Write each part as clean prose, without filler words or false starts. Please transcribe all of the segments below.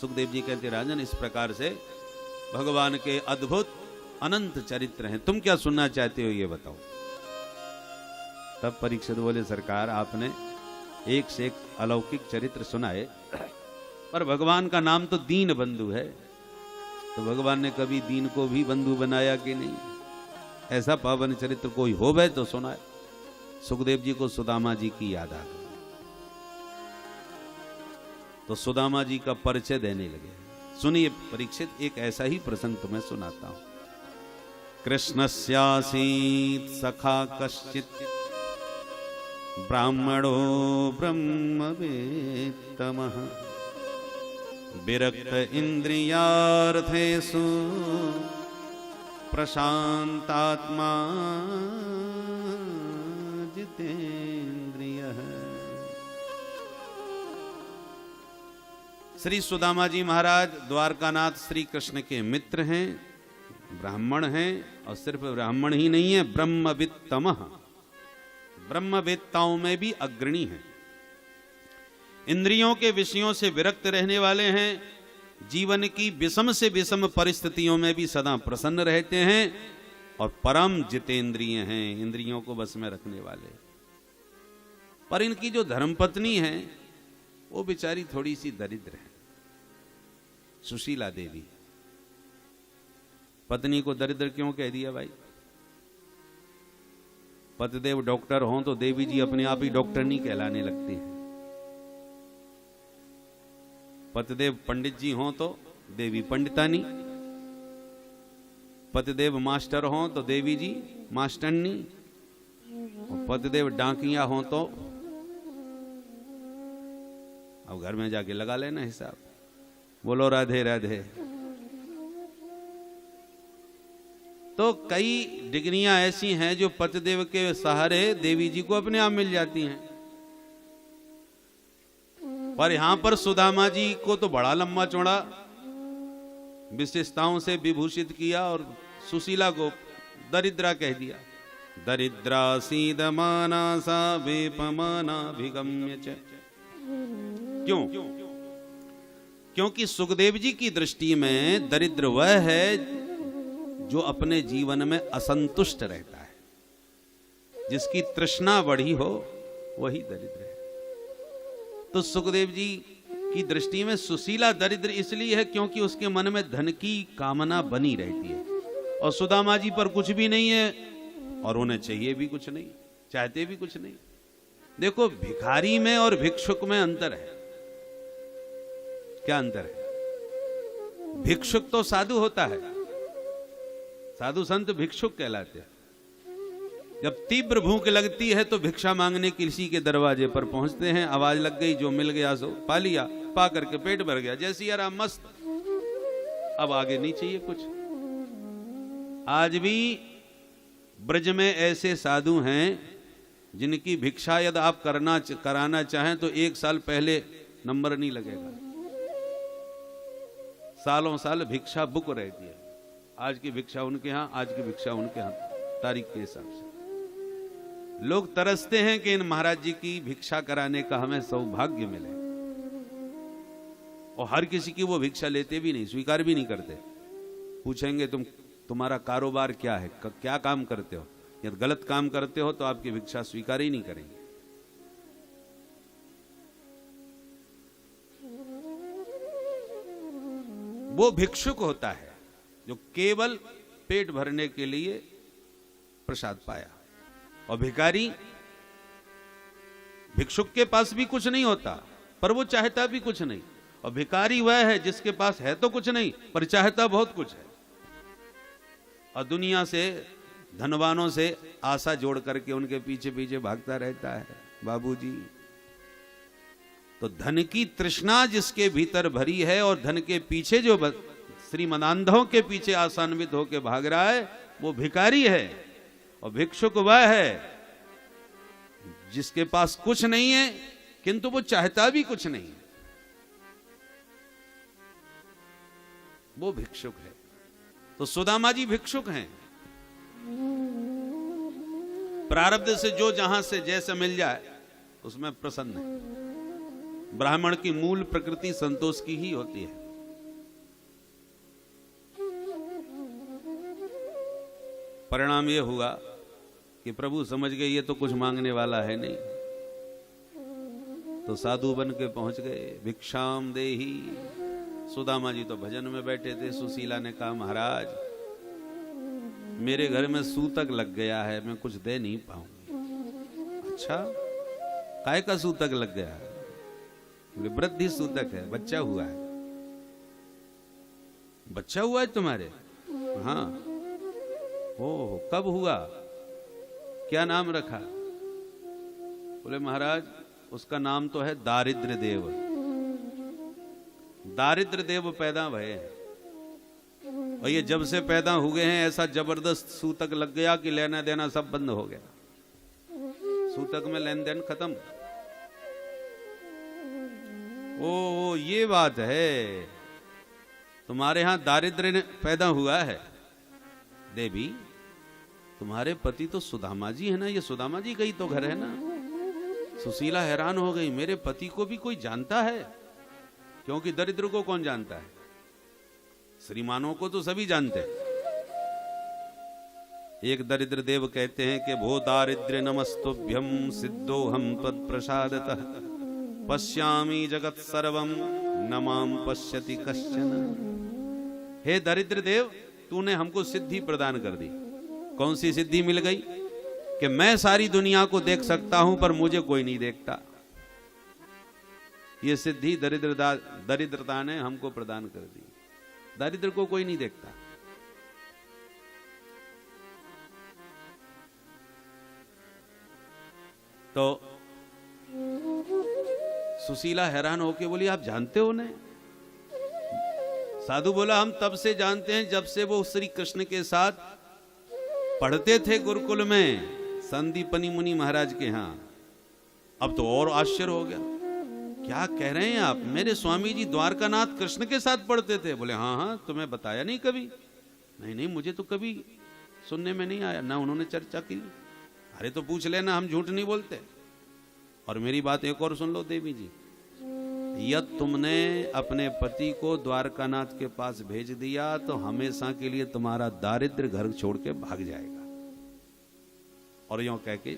सुखदेव जी कहते राजन इस प्रकार से भगवान के अद्भुत अनंत चरित्र हैं, तुम क्या सुनना चाहते हो ये बताओ। तब परीक्षित बोले सरकार आपने एक से एक अलौकिक चरित्र सुनाए, पर भगवान का नाम तो दीन बंधु है, तो भगवान ने कभी दीन को भी बंधु बनाया कि नहीं? ऐसा पावन चरित्र कोई हो गए तो सुनाए। सुखदेव जी को सुदामा जी की याद आ गई, तो सुदामा जी का परिचय देने लगे। सुनिए परीक्षित, एक ऐसा ही प्रसंग तुम्हें सुनाता हूं। कृष्णस्यासीत् सखा कश्चित् ब्राह्मणो ब्रह्मवेत्तमः विरक्त इंद्रियार्थेषु प्रशांतात्मा जितेन्द्रियः। श्री सुदामा जी महाराज द्वारकानाथ श्री कृष्ण के मित्र हैं, ब्राह्मण हैं, और सिर्फ ब्राह्मण ही नहीं है, ब्रह्मवित्तमः, ब्रह्मवेत्ताओं में भी अग्रणी हैं। इंद्रियों के विषयों से विरक्त रहने वाले हैं, जीवन की विषम से विषम परिस्थितियों में भी सदा प्रसन्न रहते हैं, और परम जितेंद्रिय हैं, इंद्रियों को बस में रखने वाले। पर इनकी जो धर्मपत्नी है वो बेचारी थोड़ी सी दरिद्र है, सुशीला देवी। पत्नी को दरिद्र क्यों कह दिया भाई? पतिदेव डॉक्टर हों तो देवी जी अपने आप ही डॉक्टर नहीं कहलाने लगती हैं। पतिदेव पंडित जी हों तो देवी पंडितानी, पतिदेव मास्टर हों तो देवी जी मास्टरनी, और पतिदेव डाकिया हों तो अब घर में जाके लगा लेना हिसाब। बोलो राधे राधे। तो कई डिग्रियां ऐसी हैं जो पतिदेव के सहारे देवी जी को अपने आप मिल जाती हैं, पर यहां पर सुदामा जी को तो बड़ा लंबा चौड़ा विशेषताओं से विभूषित किया और सुशीला को दरिद्रा कह दिया। दरिद्रा सीदमाना सा वेपमाना भिगम्य च। क्यों? क्योंकि सुखदेव जी की दृष्टि में दरिद्र वह है जो अपने जीवन में असंतुष्ट रहता है, जिसकी तृष्णा बढ़ी हो वही दरिद्र है। तो सुखदेव जी की दृष्टि में सुशीला दरिद्र इसलिए है क्योंकि उसके मन में धन की कामना बनी रहती है, और सुदामा जी पर कुछ भी नहीं है और उन्हें चाहिए भी कुछ नहीं, चाहते भी कुछ नहीं। देखो भिखारी में और भिक्षुक में अंतर है। क्या अंतर है? भिक्षुक तो साधु होता है, साधु संत भिक्षुक कहलाते हैं। जब तीव्र भूख लगती है तो भिक्षा मांगने किसी के दरवाजे पर पहुंचते हैं, आवाज लग गई, जो मिल गया सो पा लिया, पा करके पेट भर गया, जैसे यार मस्त, अब आगे नहीं चाहिए कुछ। आज भी ब्रज में ऐसे साधु हैं जिनकी भिक्षा यदि आप कराना चाहें तो 1 साल पहले नंबर नहीं लगेगा, सालों साल भिक्षा बुक रहती है। आज की भिक्षा उनके यहां, आज की भिक्षा उनके यहां, तारीख के हिसाब से। लोग तरसते हैं कि इन महाराज जी की भिक्षा कराने का हमें सौभाग्य मिले, और हर किसी की वो भिक्षा लेते भी नहीं, स्वीकार भी नहीं करते। पूछेंगे तुम्हारा कारोबार क्या है, क्या काम करते हो? यदि गलत काम करते हो तो आपकी भिक्षा स्वीकार ही नहीं करेंगे। वो भिक्षुक होता है जो केवल पेट भरने के लिए प्रसाद पाया, और भिखारी, भिक्षुक के पास भी कुछ नहीं होता पर वो चाहता भी कुछ नहीं, और भिखारी वह है जिसके पास है तो कुछ नहीं पर चाहता बहुत कुछ है, और दुनिया से, धनवानों से आशा जोड़ करके उनके पीछे पीछे भागता रहता है। बाबूजी, तो धन की तृष्णा जिसके भीतर भरी है और धन के पीछे जो श्रीमदांधों के पीछे आशान्वित होकर भाग रहा है, वो भिखारी है। और भिक्षुक वह है जिसके पास कुछ नहीं है किंतु वो चाहता भी कुछ नहीं, वो भिक्षुक है। तो सुदामा जी भिक्षुक हैं। प्रारब्ध से जो जहां से जैसे मिल जाए उसमें प्रसन्न है। ब्राह्मण की मूल प्रकृति संतोष की ही होती है। परिणाम ये हुआ कि प्रभु समझ गए ये तो कुछ मांगने वाला है नहीं, तो साधु बन के पहुंच गए। भिक्षाम देही। सुदामा जी तो भजन में बैठे थे। सुशीला ने कहा महाराज मेरे घर में सूतक लग गया है, मैं कुछ दे नहीं पाऊंगी। अच्छा, काय का सूतक लग गया है? बोले वृद्धि सूतक है, बच्चा हुआ है। बच्चा हुआ है तुम्हारे? हाँ। ओह, कब हुआ? क्या नाम रखा? बोले महाराज उसका नाम तो है दारिद्र देव। दारिद्र देव पैदा भये हैं, और ये जब से पैदा हुए हैं ऐसा जबरदस्त सूतक लग गया कि लेना देना सब बंद हो गया। सूतक में लेन देन खत्म। ओ ये बात है, तुम्हारे यहां दारिद्र पैदा हुआ है। देवी तुम्हारे पति तो सुदामा जी है ना, ये सुदामा जी गई तो घर है ना। सुशीला हैरान हो गई, मेरे पति को भी कोई जानता है? क्योंकि दरिद्र को कौन जानता है? श्रीमानों को तो सभी जानते हैं। एक दरिद्र देव कहते हैं कि भो दारिद्र्य नमस्तुभ्यम सिद्धो हम तत्प्रसादतः पश्यामि जगत सर्वम न माम पश्यति कश्चन। हे दरिद्र देव, तूने हमको सिद्धि प्रदान कर दी। कौन सी सिद्धि मिल गई? कि मैं सारी दुनिया को देख सकता हूं पर मुझे कोई नहीं देखता। ये सिद्धि दरिद्रता ने हमको प्रदान कर दी। दरिद्र को कोई नहीं देखता। तो सुशीला हैरान होके बोली आप जानते हो उन्हें? साधु बोला हम तब से जानते हैं जब से वो श्री कृष्ण के साथ पढ़ते थे गुरुकुल में, संदीपनी मुनि महाराज के यहां। अब तो और आश्चर्य हो गया, क्या कह रहे हैं आप? मेरे स्वामी जी द्वारकानाथ कृष्ण के साथ पढ़ते थे? बोले हाँ हाँ, तुम्हें बताया नहीं कभी? नहीं नहीं, मुझे तो कभी सुनने में नहीं आया, ना उन्होंने चर्चा की। अरे तो पूछ लेना, हम झूठ नहीं बोलते। और मेरी बात एक और सुन लो देवी जी, यदि तुमने अपने पति को द्वारकानाथ के पास भेज दिया तो हमेशा के लिए तुम्हारा दारिद्र घर छोड़ के भाग जाएगा। और यूं कह के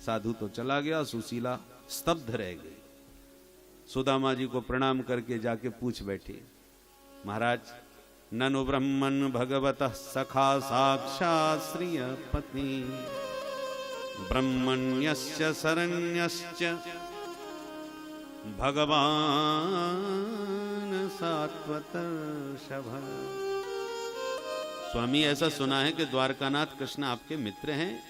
साधु तो चला गया, सुशीला स्तब्ध रह गई। सुदामा जी को प्रणाम करके जाके पूछ बैठी, महाराज ननु ब्रह्मन् भगवतः सखा साक्षात् श्रियपति ब्रह्मण्यस्य शरण्यश्च भगवान सात्वतर्षभ। स्वामी ऐसा सुना है कि द्वारकानाथ कृष्ण आपके मित्र हैं।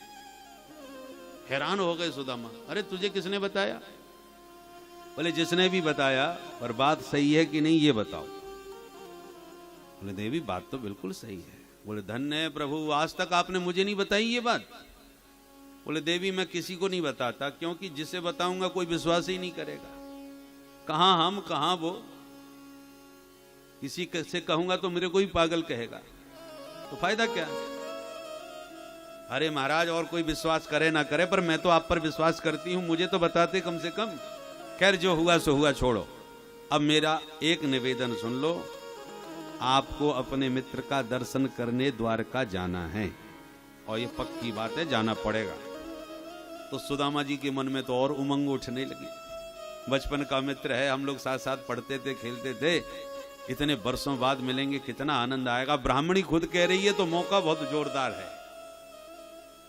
हैरान हो गए सुदामा, अरे तुझे किसने बताया? बोले जिसने भी बताया, पर बात सही है कि नहीं ये बताओ। बोले देवी बात तो बिल्कुल सही है। बोले धन्य है प्रभु, आज तक आपने मुझे नहीं बताई ये बात। बोले देवी मैं किसी को नहीं बताता, क्योंकि जिसे बताऊंगा कोई विश्वास ही नहीं करेगा। कहां हम कहां वो, किसी से कहूंगा तो मेरे को ही पागल कहेगा, तो फायदा क्या? अरे महाराज और कोई विश्वास करे ना करे, पर मैं तो आप पर विश्वास करती हूं, मुझे तो बताते कम से कम। खैर जो हुआ सो हुआ, छोड़ो। अब मेरा एक निवेदन सुन लो, आपको अपने मित्र का दर्शन करने द्वारका जाना है, और ये पक्की बात है, जाना पड़ेगा। तो सुदामा जी के मन में तो और उमंग उठने लगी। बचपन का मित्र है, हम लोग साथ साथ पढ़ते थे, खेलते थे, इतने वर्षों बाद मिलेंगे, कितना आनंद आएगा। ब्राह्मणी खुद कह रही है तो मौका बहुत जोरदार है।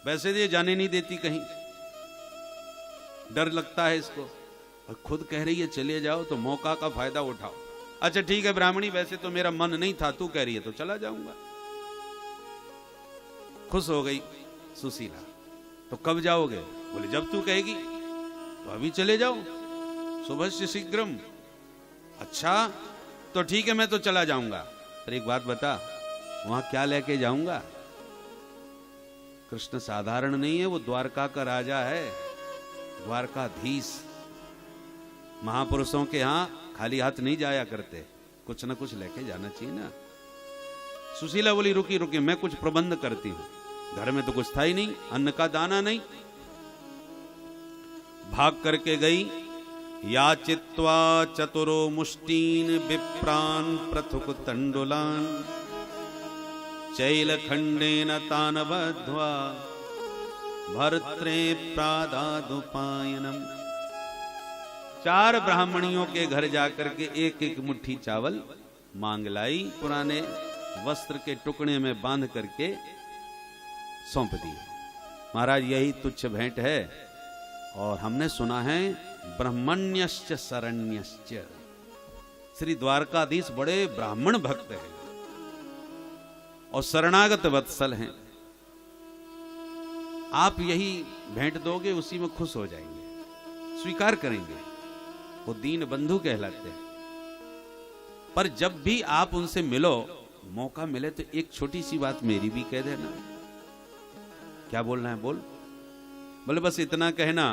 वैसे ये जाने नहीं देती कहीं, डर लगता है इसको, और खुद कह रही है चले जाओ, तो मौका का फायदा उठाओ। अच्छा ठीक है ब्राह्मणी, वैसे तो मेरा मन नहीं था, तू कह रही है तो चला जाऊंगा। खुश हो गई सुशीला। तो कब जाओगे? बोले जब तू कहेगी। तो अभी चले जाओ, सुबह से शीघ्रम। अच्छा तो ठीक है, मैं तो चला जाऊंगा, पर एक बात बता, वहां क्या लेके जाऊंगा? कृष्ण साधारण नहीं है, वो द्वारका का राजा है, द्वारकाधीश। महापुरुषों के यहां खाली हाथ नहीं जाया करते, कुछ ना कुछ लेके जाना चाहिए ना। सुशीला बोली रुकी रुकी, मैं कुछ प्रबंध करती हूं। घर में तो कुछ था ही नहीं, अन्न का दाना नहीं। भाग करके गई, याचित्वा चतुरो मुष्टीन विप्रान प्रथुक तंडुलान चैलखंडेन तान बद्ध्वा भर्त्रे प्रादादुपायनम। 4 ब्राह्मणियों के घर जाकर के एक एक मुट्ठी चावल मांग लाई, पुराने वस्त्र के टुकड़े में बांध करके सौंप दिए। महाराज यही तुच्छ भेंट है, और हमने सुना है ब्रह्मण्यश्च शरण्यश्च। श्री द्वारकाधीश बड़े ब्राह्मण भक्त हैं और शरणागत वत्सल हैं। आप यही भेंट दोगे, उसी में खुश हो जाएंगे, स्वीकार करेंगे। वो दीन बंधु कहलाते हैं। पर जब भी आप उनसे मिलो, मौका मिले तो एक छोटी सी बात मेरी भी कह देना। क्या बोलना है? बोले बस इतना कहना,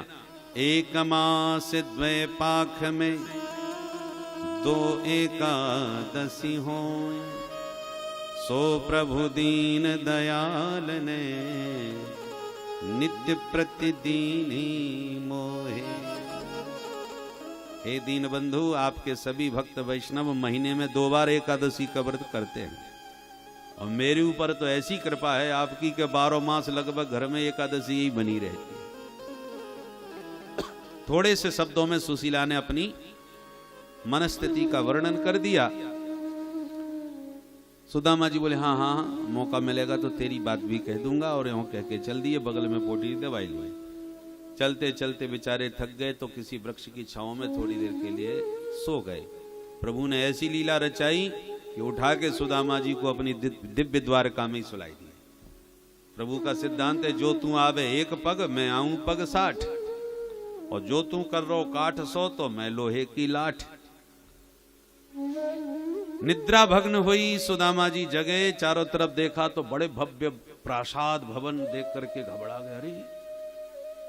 एक मास द्वय पाख में 2 एकादशी हो, सो प्रभु दीन दयाल ने नित्य प्रतिदीनी मोहे। हे दीन बंधु, आपके सभी भक्त वैष्णव महीने में 2 बार एकादशी का व्रत करते हैं, और मेरे ऊपर तो ऐसी कृपा है आपकी कि 12 मास लगभग घर में एकादशी ही बनी रहती है। थोड़े से शब्दों में सुशीला ने अपनी मनस्थिति का वर्णन कर दिया। सुदामा जी बोले हाँ हाँ, मौका मिलेगा तो तेरी बात भी कह दूंगा। और यूं कह के चल दिए, बगल में पोटी दवाई ली। चलते चलते बेचारे थक गए तो किसी वृक्ष की छांव में थोड़ी देर के लिए सो गए। प्रभु ने ऐसी लीला रचाई कि उठा के सुदामा जी को अपनी दिव्य द्वारका में ही सुलाई दी। प्रभु का सिद्धांत है, जो तू आवे 1 पग, मैं आऊं पग 60, और जो तू कर रो काठ 100, तो मैं लोहे की लाठ। निद्रा भग्न हुई, सुदामा जी जगे, चारों तरफ देखा तो बड़े भव्य प्रासाद भवन देख करके घबरा गए। अरे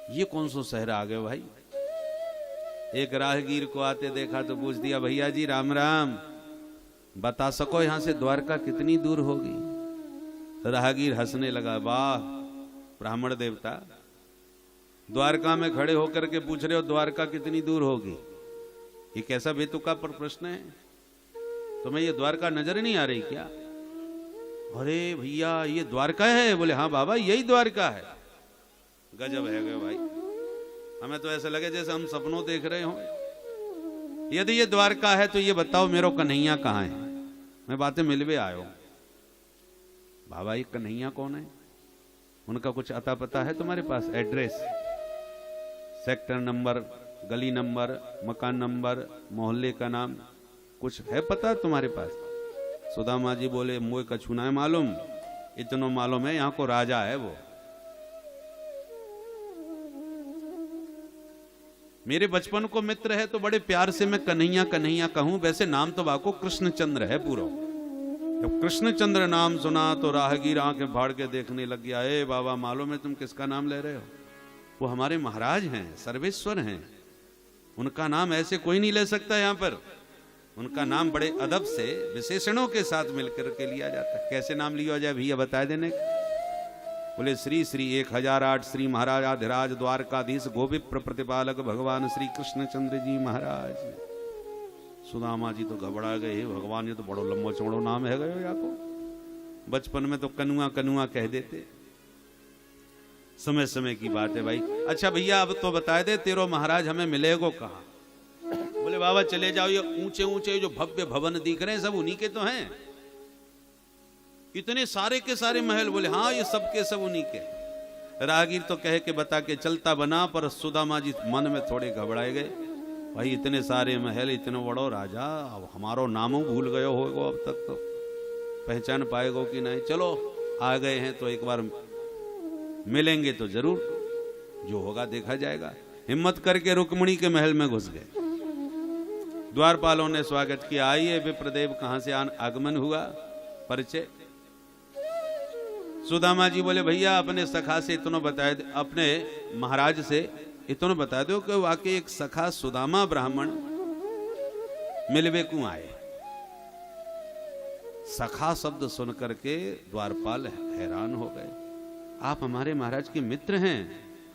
ये कौन सा शहर आ गए भाई? एक राहगीर को आते देखा तो पूछ दिया, भैया जी राम राम, बता सको यहां से द्वारका कितनी दूर होगी? राहगीर हंसने लगा, वाह ब्राह्मण देवता, द्वारका में खड़े होकर के पूछ रहे हो द्वारका कितनी दूर होगी? ये कैसा बेतुका पर प्रश्न है? तुम्हें ये द्वारका नजर नहीं आ रही क्या? अरे भैया ये द्वारका है? बोले हाँ बाबा यही द्वारका है। गजब है गए भाई, हमें तो ऐसा लगे जैसे हम सपनों देख रहे हो। यदि ये द्वारका है तो ये बताओ मेरो कन्हैया कहाँ है? मैं बातें मिलवे आयो। बाबा ये कन्हैया कौन है? उनका कुछ अता पता है तुम्हारे पास? एड्रेस, सेक्टर नंबर, गली नंबर, मकान नंबर, मोहल्ले का नाम कुछ है पता तुम्हारे पास? सुदामा जी बोले मुझे कछु ना है मालूम, इतना मालूम है यहाँ को राजा है वो। मेरे बचपन को मित्र है तो बड़े प्यार से मैं कन्हैया कन्हैया कहूं। वैसे नाम तो बाको कृष्णचंद्र है पूरा। जब कृष्णचंद्र नाम सुना तो राहगीर आंखें फाड़ के देखने लग गया। ए बाबा मालूम है तुम किसका नाम ले रहे हो? वो हमारे महाराज हैं, सर्वेश्वर हैं। उनका नाम ऐसे कोई नहीं ले सकता यहाँ पर। उनका नाम बड़े अदब से विशेषणों के साथ मिलकर के लिया जाता है। कैसे नाम लिया जाए भैया बता देने? बोले श्री श्री 1008 श्री महाराज आधिराज द्वारकाधीश गोविप्र प्रतिपालक भगवान श्री कृष्णचंद्र जी महाराज। सुदामा जी तो घबरा गए, भगवान ये तो बड़ो लंबो चौड़ो नाम है गयो या को। बचपन में तो कनुआ कनुआ कह देते। समय समय की बात है भाई। अच्छा भैया अब तो बता दे तेरो महाराज हमें मिलेगो कहाँ? बोले बाबा चले जाओ, ये ऊंचे ऊंचे जो भव्य भवन दिख रहे हैं सब उन्हीं के तो हैं। इतने सारे के सारे महल? बोले हाँ ये सब के सब उन्हीं के। राहगीर तो कह के बता के चलता बना, पर सुदामा जी मन में थोड़े घबराए गए। भाई इतने सारे महल, इतने बड़ो राजा, अब हमारो नामों भूल गयो होगो, अब तक तो पहचान पाएगो कि नहीं? चलो आ गए हैं तो एक बार मिलेंगे तो जरूर, जो होगा देखा जाएगा। हिम्मत करके रुक्मिणी के महल में घुस गए। द्वारपालों ने स्वागत किया। आइए विप्रदेव कहां से आगमन हुआ? परिचय। सुदामा जी बोले भैया अपने सखा से इतना बता दे, अपने महाराज से इतना बता दो कि वाकई एक सखा सुदामा ब्राह्मण मिलवे को आए। सखा शब्द सुन करके द्वारपाल हैरान हो गए। आप हमारे महाराज के मित्र हैं?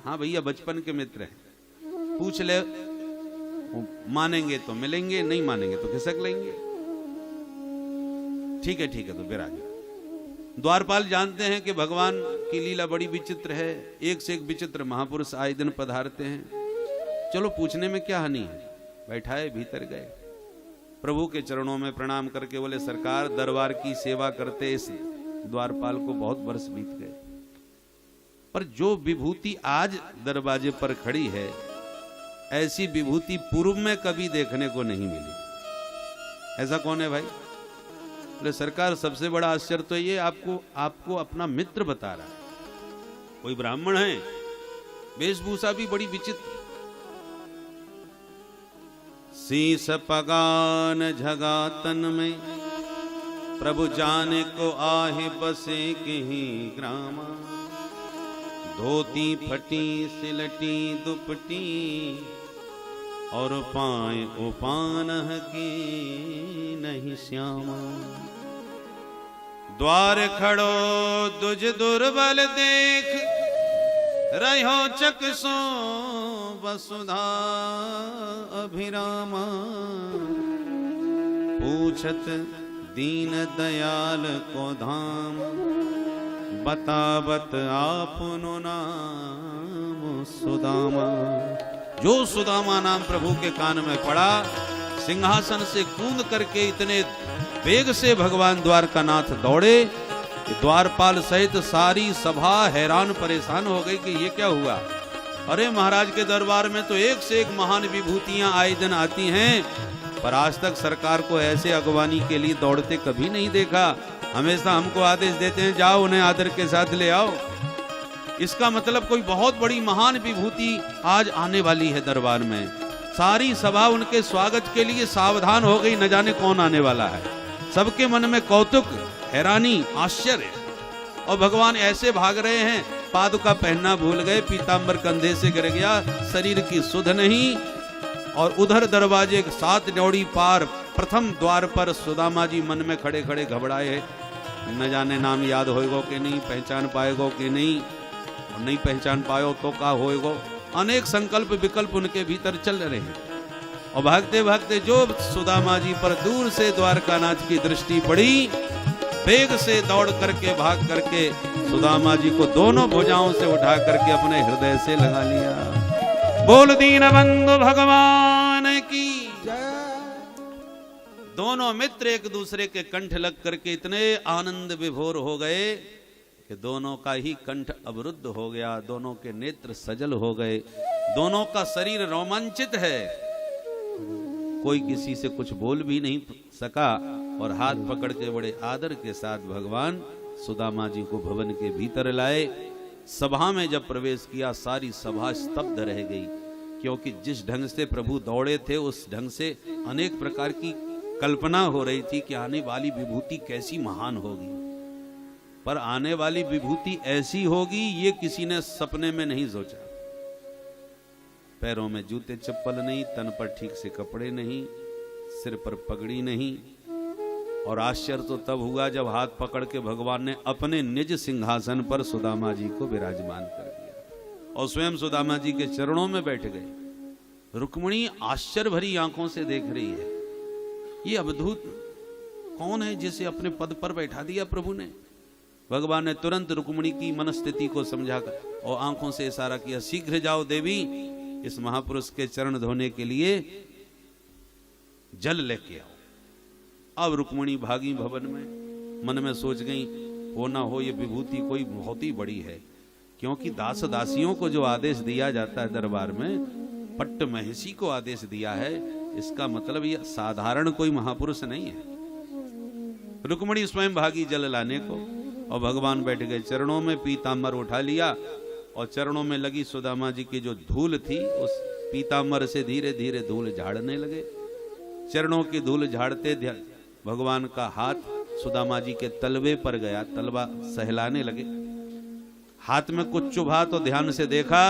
हाँ भैया बचपन के मित्र हैं। पूछ ले, मानेंगे तो मिलेंगे, नहीं मानेंगे तो खिसक लेंगे। ठीक है तो विराज। द्वारपाल जानते हैं कि भगवान की लीला बड़ी विचित्र है, एक से एक विचित्र महापुरुष आए दिन पधारते हैं, चलो पूछने में क्या हानि है। बैठाए, भीतर गए, प्रभु के चरणों में प्रणाम करके बोले सरकार, दरबार की सेवा करते इस द्वारपाल को बहुत वर्ष बीत गए, पर जो विभूति आज दरवाजे पर खड़ी है, ऐसी विभूति पूर्व में कभी देखने को नहीं मिली। ऐसा कौन है भाई? बोले सरकार, सबसे बड़ा आश्चर्य तो ये आपको अपना मित्र बता रहा है। कोई ब्राह्मण है, वेशभूषा भी बड़ी विचित्र, शीस पगान झगातन में, प्रभु जाने को आहे बसे कहीं ग्रामा, धोती फटी सिलटी दुपटी, और पाए उपान की नहीं श्यामा। द्वार खड़ो दुज दुर्बल देख, रहो चकसो वसुधा अभिरामा, पूछत दीन दयाल को धाम, बतावत आपनो नाम सुदामा। जो सुदामा नाम प्रभु के कान में पड़ा, सिंहासन से कूद करके इतने वेग से भगवान द्वारकानाथ दौड़े कि द्वारपाल सहित सारी सभा हैरान परेशान हो गई कि ये क्या हुआ। अरे महाराज के दरबार में तो एक से एक महान विभूतियां आए दिन आती हैं, पर आज तक सरकार को ऐसे अगवानी के लिए दौड़ते कभी नहीं देखा। हमेशा हमको आदेश देते हैं, जाओ उन्हें आदर के साथ ले आओ। इसका मतलब कोई बहुत बड़ी महान विभूति आज आने वाली है दरबार में। सारी सभा उनके स्वागत के लिए सावधान हो गई, न जाने कौन आने वाला है। सबके मन में कौतुक, हैरानी, आश्चर्य, और भगवान ऐसे भाग रहे हैं, पादुका पहनना भूल गए, पीतांबर कंधे से गिर गया, शरीर की सुध नहीं। और उधर दरवाजे 7 ड्योढ़ी पार प्रथम द्वार पर सुदामा जी मन में खड़े खड़े घबराए, न जाने नाम याद होएगो कि नहीं, पहचान पाएगो कि नहीं, और नहीं पहचान पायो तो का होएगो। अनेक संकल्प विकल्प उनके भीतर चल रहे हैं। और भागते भागते जो सुदामा जी पर दूर से द्वारकानाथ की दृष्टि पड़ी, वेग से दौड़ करके भाग करके सुदामा जी को दोनों भुजाओं से उठा करके अपने हृदय से लगा लिया। बोल दीन बंधु भगवान की जय। दोनों मित्र एक दूसरे के कंठ लग करके इतने आनंद विभोर हो गए कि दोनों का ही कंठ अवरुद्ध हो गया, दोनों के नेत्र सजल हो गए, दोनों का शरीर रोमांचित है। कोई किसी से कुछ बोल भी नहीं सका, और हाथ पकड़ के बड़े आदर के साथ भगवान सुदामा जी को भवन के भीतर लाए। सभा में जब प्रवेश किया, सारी सभा स्तब्ध रह गई, क्योंकि जिस ढंग से प्रभु दौड़े थे उस ढंग से अनेक प्रकार की कल्पना हो रही थी कि आने वाली विभूति कैसी महान होगी, पर आने वाली विभूति ऐसी होगी ये किसी ने सपने में नहीं सोचा। पैरों में जूते चप्पल नहीं, तन पर ठीक से कपड़े नहीं, सिर पर पगड़ी नहीं। और आश्चर्य तो तब हुआ जब हाथ पकड़ के भगवान ने अपने निज सिंहासन पर सुदामा जी को विराजमान कर दिया और स्वयं सुदामा जी के चरणों में बैठ गए। रुक्मिणी आश्चर्य भरी आंखों से देख रही है, ये अवधूत कौन है जिसे अपने पद पर बैठा दिया प्रभु ने। भगवान ने तुरंत रुक्मिणी की मनस्थिति को समझाकर और आंखों से इशारा किया, शीघ्र जाओ देवी, इस महापुरुष के चरण धोने के लिए जल लेके आओ। अब रुक्मिणी भागी भवन में, मन में सोच गई हो ना हो ये विभूति कोई बहुत ही बड़ी है, क्योंकि दास दासियों को जो आदेश दिया जाता है दरबार में, पट्ट महिषी को आदेश दिया है, इसका मतलब ये साधारण कोई महापुरुष नहीं है। रुक्मिणी स्वयं भागी जल लाने को, और भगवान बैठ गए चरणों में, पीतांबर उठा लिया और चरणों में लगी सुदामा जी की जो धूल थी उस पीतांबर से धीरे धीरे धूल झाड़ने लगे। चरणों की धूल झाड़ते भगवान का हाथ सुदामा जी के तलवे पर गया, तलवा सहलाने लगे। हाथ में कुछ चुभा तो ध्यान से देखा,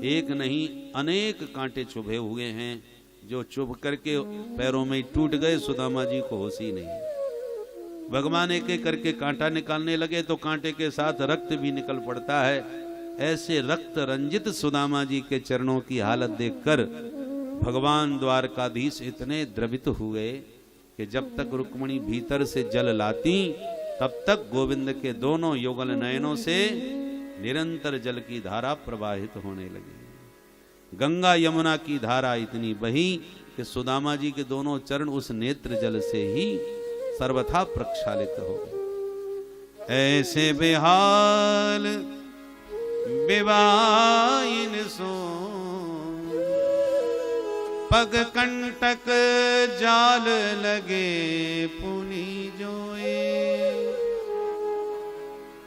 एक नहीं अनेक कांटे चुभे हुए हैं, जो चुभ करके पैरों में टूट गए। सुदामा जी को होश ही नहीं। भगवान एक एक करके कांटा निकालने लगे तो कांटे के साथ रक्त भी निकल पड़ता है। ऐसे रक्त रंजित सुदामा जी के चरणों की हालत देखकर भगवान द्वारकाधीश इतने द्रवित हुए कि जब तक रुक्मिणी भीतर से जल लाती तब तक गोविंद के दोनों युगल नयनों से निरंतर जल की धारा प्रवाहित होने लगी। गंगा यमुना की धारा इतनी बही कि सुदामा जी के दोनों चरण उस नेत्र जल से ही सर्वथा प्रक्षालित हो गए। ऐसे बेहाल बेवाइन सो पग कंटक जाल लगे पुनि जोए।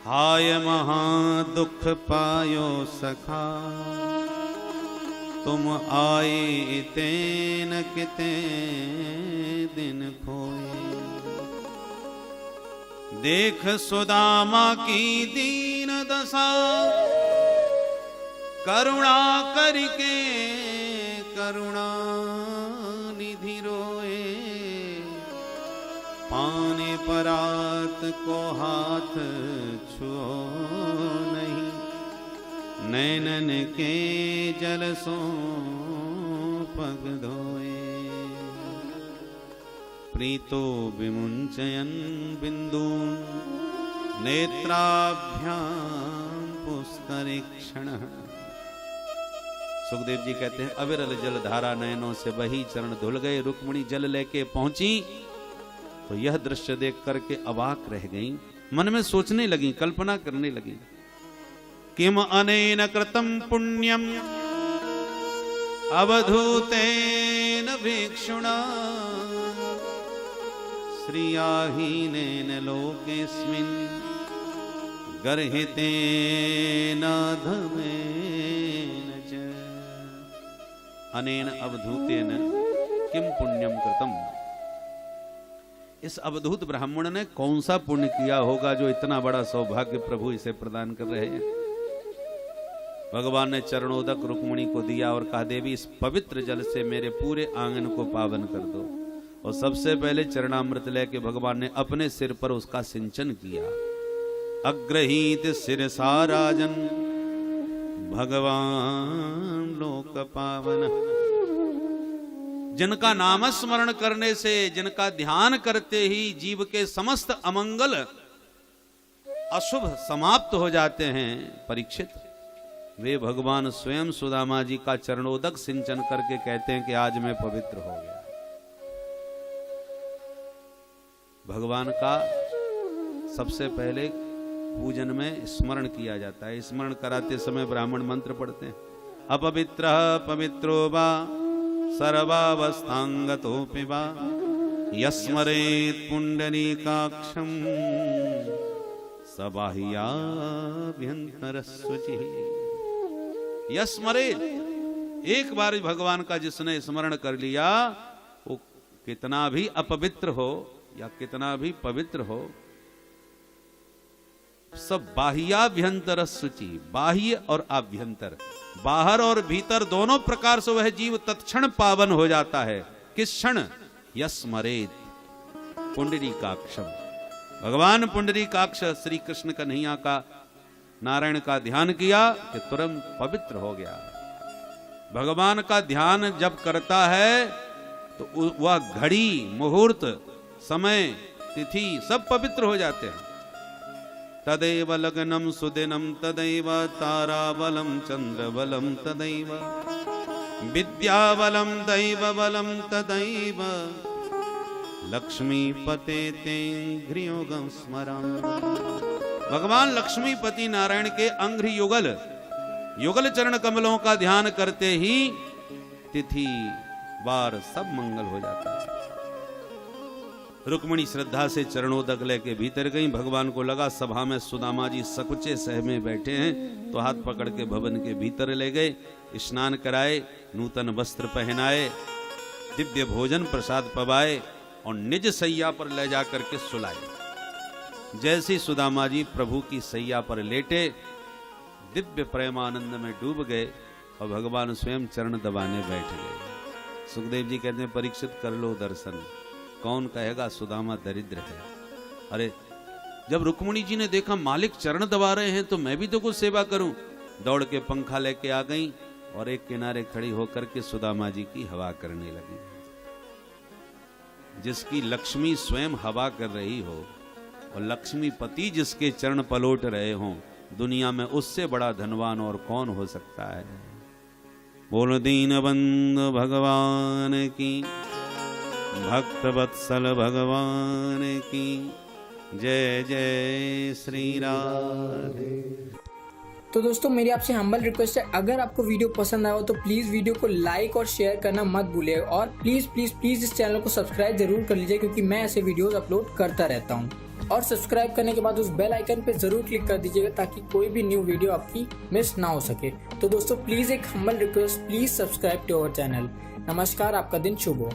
हाय महा दुख पायो सखा तुम आए तेन किते दिन खोए। देख सुदामा की दीन दशा करुणा करके करुणा निधि रोए। पाने परात को हाथ छुओ नहीं नैनन के जल सो पग धोए। प्रीतो विमुंचयन बिंदून नेत्राभ्याम पुष्करीक्षण। सुखदेव जी कहते हैं अविरल जल धारा नयनों से बही चरण धुल गए। रुक्मिणी जल लेके पहुंची तो यह दृश्य देख करके अवाक रह गई। मन में सोचने लगी, कल्पना करने लगी, किम अनेन कृतम पुण्यम अवधूतेन भिक्षुणा श्रियाहीनेन लोकेस्मिन् गर्हितेन धमेन च। अनेन अवधूतेन किम पुण्यम कृतम। इस अवधूत ब्राह्मण ने कौन सा पुण्य किया होगा जो इतना बड़ा सौभाग्य प्रभु इसे प्रदान कर रहे हैं। भगवान ने चरणोदक रुक्मिणी को दिया और कहा देवी इस पवित्र जल से मेरे पूरे आंगन को पावन कर दो। और सबसे पहले चरणामृत लेके भगवान ने अपने सिर पर उसका सिंचन किया। अग्रहीत सिरसा राजन भगवान लोक पावन। जिनका नामस्मरण करने से, जिनका ध्यान करते ही जीव के समस्त अमंगल अशुभ समाप्त हो जाते हैं, परीक्षित वे भगवान स्वयं सुदामा जी का चरणोदक सिंचन करके कहते हैं कि आज मैं पवित्र हो गया। भगवान का सबसे पहले पूजन में स्मरण किया जाता है। स्मरण कराते समय ब्राह्मण मंत्र पढ़ते हैं। अपवित्र पवित्रो वा सर्वावस्थांगतोऽपि वा यस्मरेत् पुंडरीकाक्षं स बाह्याभ्यन्तरस्वचिः। यस्मरेत्, एक बार भगवान का जिसने स्मरण कर लिया वो कितना भी अपवित्र हो या कितना भी पवित्र हो, सब बाह्याभ्यंतर शुचि, बाह्य और आभ्यंतर, बाहर और भीतर दोनों प्रकार से वह जीव तत्क्षण पावन हो जाता है। किस क्षण? यस्मरेत पुंडरीकाक्षम। भगवान पुंडरीकाक्ष श्री कृष्ण कन्हैया का, नारायण का ध्यान किया कि तुरंत पवित्र हो गया। भगवान का ध्यान जब करता है तो वह घड़ी, मुहूर्त, समय, तिथि सब पवित्र हो जाते हैं। तदैव लग्नम सुदिनम तदैव ताराबलम चंद्रबलम तदैव विद्याबलम दैवबलम तदैव लक्ष्मीपते तेंघ्रियोगम स्मरामि। भगवान लक्ष्मीपति नारायण के अंघ्रि युगल युगल चरण कमलों का ध्यान करते ही तिथि वार सब मंगल हो जाता है। रुक्मिणी श्रद्धा से चरणोदक लेके भीतर गई। भगवान को लगा सभा में सुदामा जी सकुचे सहमे बैठे हैं, तो हाथ पकड़ के भवन के भीतर ले गए, स्नान कराए, नूतन वस्त्र पहनाए, दिव्य भोजन प्रसाद पवाए और निज सैया पर ले जाकर के सुलाए। जैसे सुदामा जी प्रभु की सैया पर लेटे दिव्य प्रेमानंद में डूब गए और भगवान स्वयं चरण दबाने बैठ गए। सुखदेव जी कहते हैं परीक्षित कर लो दर्शन, कौन कहेगा सुदामा दरिद्र है। अरे जब रुक्मिणी जी ने देखा मालिक चरण दबा रहे हैं तो मैं भी तो कुछ सेवा करूं, दौड़ के पंखा लेके आ गई और एक किनारे खड़ी होकर के सुदामा जी की हवा करने लगी। जिसकी लक्ष्मी स्वयं हवा कर रही हो, और लक्ष्मीपति जिसके चरण पलोट रहे हों, दुनिया में उससे बड़ा धनवान और कौन हो सकता है। बोल दीन बंधु भगवान की, भक्त वत्सल भगवान की जय जय श्री राधे। तो दोस्तों मेरी आपसे हम्बल रिक्वेस्ट है, अगर आपको वीडियो पसंद आया हो तो प्लीज वीडियो को लाइक और शेयर करना मत भूलिए, और प्लीज प्लीज प्लीज इस चैनल को सब्सक्राइब जरूर कर लीजिए, क्योंकि मैं ऐसे वीडियोस अपलोड करता रहता हूं। और सब्सक्राइब करने के बाद उस बेल आइकन पे जरूर क्लिक कर दीजिएगा, ताकि कोई भी न्यू वीडियो आपकी मिस ना हो सके। तो दोस्तों प्लीज एक humble request, please subscribe to our channel. नमस्कार, आपका दिन शुभ हो।